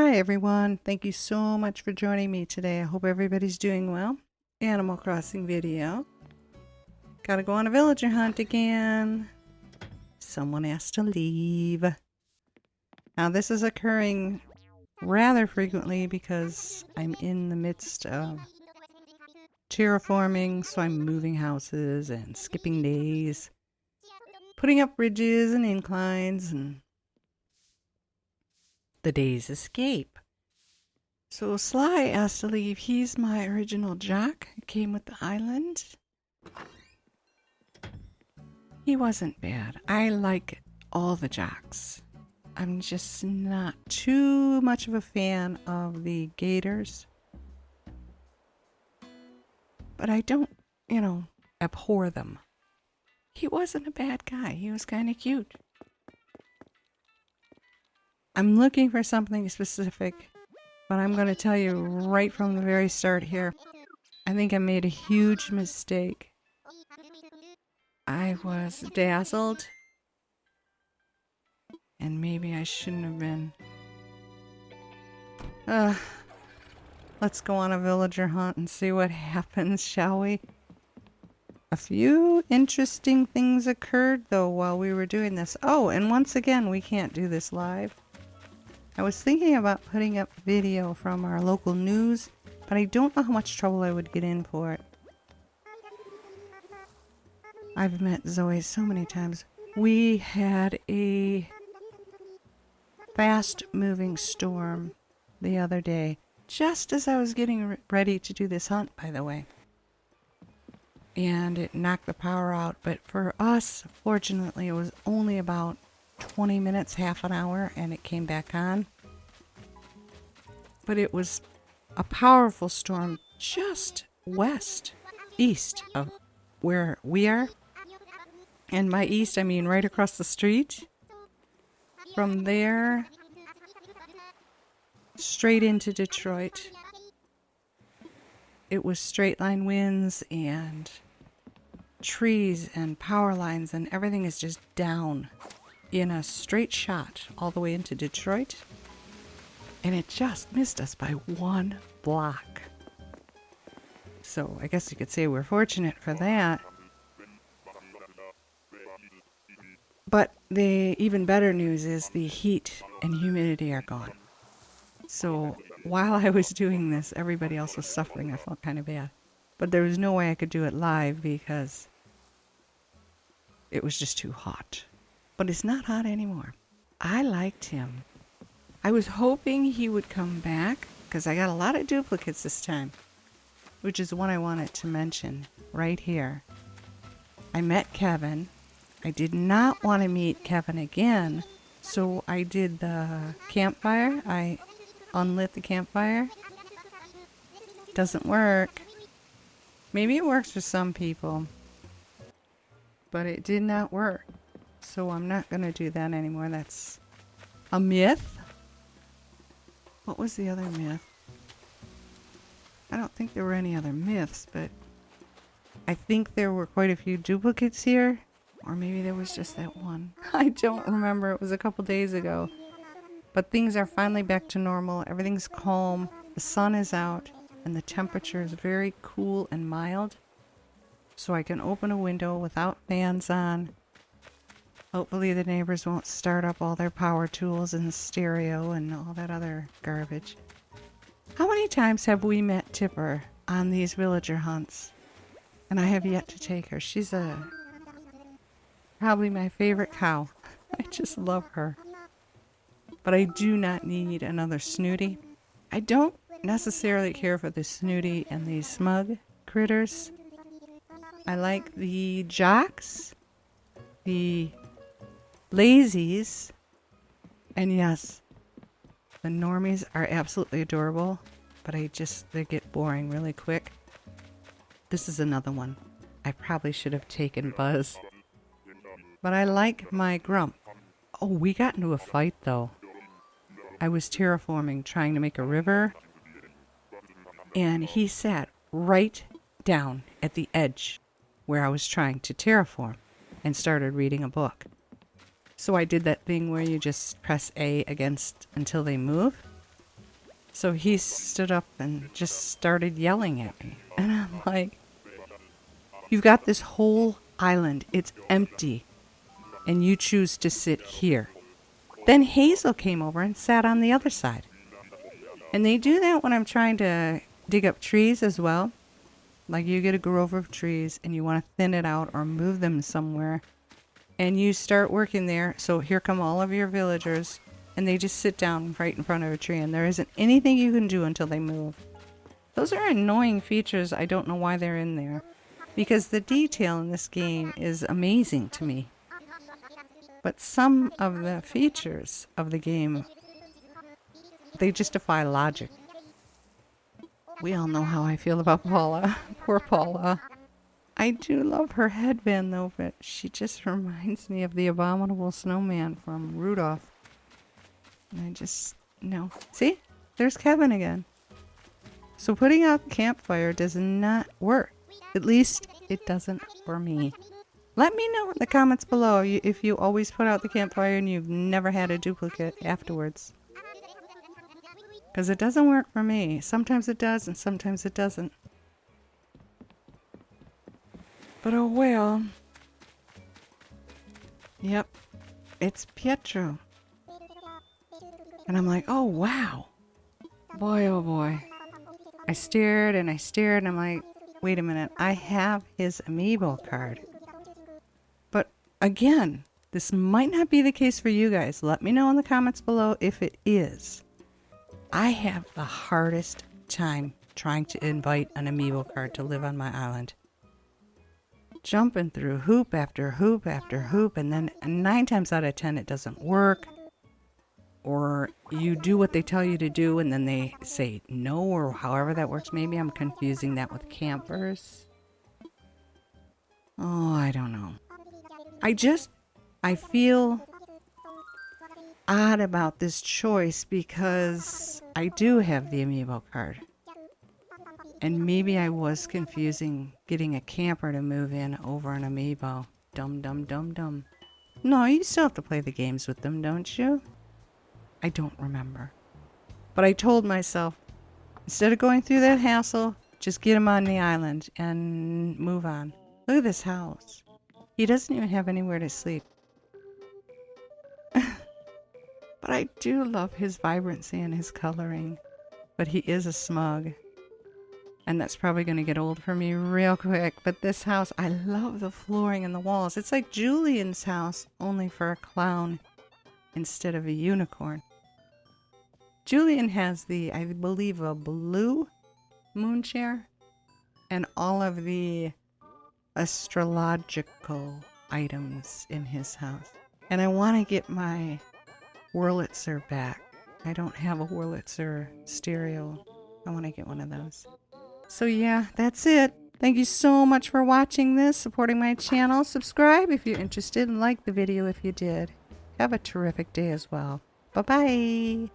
Hi everyone, thank you so much for joining me today. I hope everybody's doing well. Animal Crossing video. Gotta go on a villager hunt again. Someone has to leave. Now this is occurring rather frequently because I'm in the midst of terraforming, so I'm moving houses and skipping days, putting up bridges and inclines, and the days escape. So Sly asked to leave. He's my original jock. He came with the island. He wasn't bad. I like all the jocks. I'm just not too much of a fan of the gators. But I don't, abhor them. He wasn't a bad guy. He was kind of cute. I'm looking for something specific, but I'm going to tell you right from the very start here, I think I made a huge mistake. I was dazzled, and maybe I shouldn't have been. Let's go on a villager hunt and see what happens, shall we? A few interesting things occurred, though, while we were doing this. Oh, and once again, we can't do this live. I was thinking about putting up video from our local news, but I don't know how much trouble I would get in for it. I've met Zoe so many times. We had a fast-moving storm the other day, just as I was getting ready to do this hunt, by the way. And it knocked the power out, but for us, fortunately, it was only about 20 minutes, half an hour, and it came back on. But it was a powerful storm just east of where we are. And by east, I mean right across the street. From there, straight into Detroit. It was straight line winds and trees and power lines, and everything is just down in a straight shot all the way into Detroit. And it just missed us by 1 block. So I guess you could say we're fortunate for that. But the even better news is the heat and humidity are gone. So while I was doing this, everybody else was suffering. I felt kind of bad. But there was no way I could do it live because it was just too hot. But it's not hot anymore. I liked him. I was hoping he would come back because I got a lot of duplicates this time, which is one I wanted to mention right here. I met Kevin. I did not want to meet Kevin again, so I did the campfire. I unlit the campfire. Doesn't work. Maybe it works for some people, but it did not work. So I'm not going to do that anymore. That's a myth. What was the other myth? I don't think there were any other myths, but I think there were quite a few duplicates here. Or maybe there was just that one. I don't remember. It was a couple days ago. But things are finally back to normal. Everything's calm. The sun is out. And the temperature is very cool and mild. So I can open a window without fans on. Hopefully the neighbors won't start up all their power tools and stereo and all that other garbage. How many times have we met Tipper on these villager hunts? And I have yet to take her. She's probably my favorite cow. I just love her. But I do not need another snooty. I don't necessarily care for the snooty and the smug critters. I like the jocks, the lazies, and yes, the normies are absolutely adorable, but they get boring really quick. This is another one. I probably should have taken Buzz. But I like my grump. Oh, we got into a fight, though. I was terraforming, trying to make a river. And he sat right down at the edge where I was trying to terraform and started reading a book. So I did that thing where you just press A against until they move. So he stood up and just started yelling at me. And I'm like, you've got this whole island. It's empty. And you choose to sit here. Then Hazel came over and sat on the other side. And they do that when I'm trying to dig up trees as well. Like you get a grove of trees and you want to thin it out or move them somewhere. And you start working there. So here come all of your villagers. And they just sit down right in front of a tree. And there isn't anything you can do until they move. Those are annoying features. I don't know why they're in there. Because the detail in this game is amazing to me. But some of the features of the game, they just defy logic. We all know how I feel about Paula. Poor Paula. I do love her headband though, but she just reminds me of the abominable snowman from Rudolph. And I just, no. See? There's Kevin again. So putting out the campfire does not work. At least it doesn't for me. Let me know in the comments below if you always put out the campfire and you've never had a duplicate afterwards. Because it doesn't work for me. Sometimes it does and sometimes it doesn't. But oh well. Yep. It's Pietro. And I'm like, oh wow. Boy, oh boy. I stared and I stared and I'm like, wait a minute. I have his amiibo card. But again, this might not be the case for you guys. Let me know in the comments below if it is. I have the hardest time trying to invite an amiibo card to live on my island. Jumping through hoop after hoop after hoop, and then 9 times out of 10 it doesn't work. Or you do what they tell you to do and then they say no, or however that works. Maybe I'm confusing that with campers. Oh, I don't know. I feel odd about this choice because I do have the amiibo card. And maybe I was confusing getting a camper to move in over an amiibo. Dum dum dum dum. No, you still have to play the games with them, don't you? I don't remember. But I told myself, instead of going through that hassle, just get him on the island and move on. Look at this house. He doesn't even have anywhere to sleep. But I do love his vibrancy and his coloring. But he is a smug. And that's probably going to get old for me real quick. But this house, I love the flooring and the walls. It's like Julian's house, only for a clown instead of a unicorn. Julian has I believe, a blue moon chair. And all of the astrological items in his house. And I want to get my Wurlitzer back. I don't have a Wurlitzer stereo. I want to get one of those. So yeah, that's it. Thank you so much for watching this, supporting my channel. Subscribe if you're interested and like the video if you did. Have a terrific day as well. Bye-bye.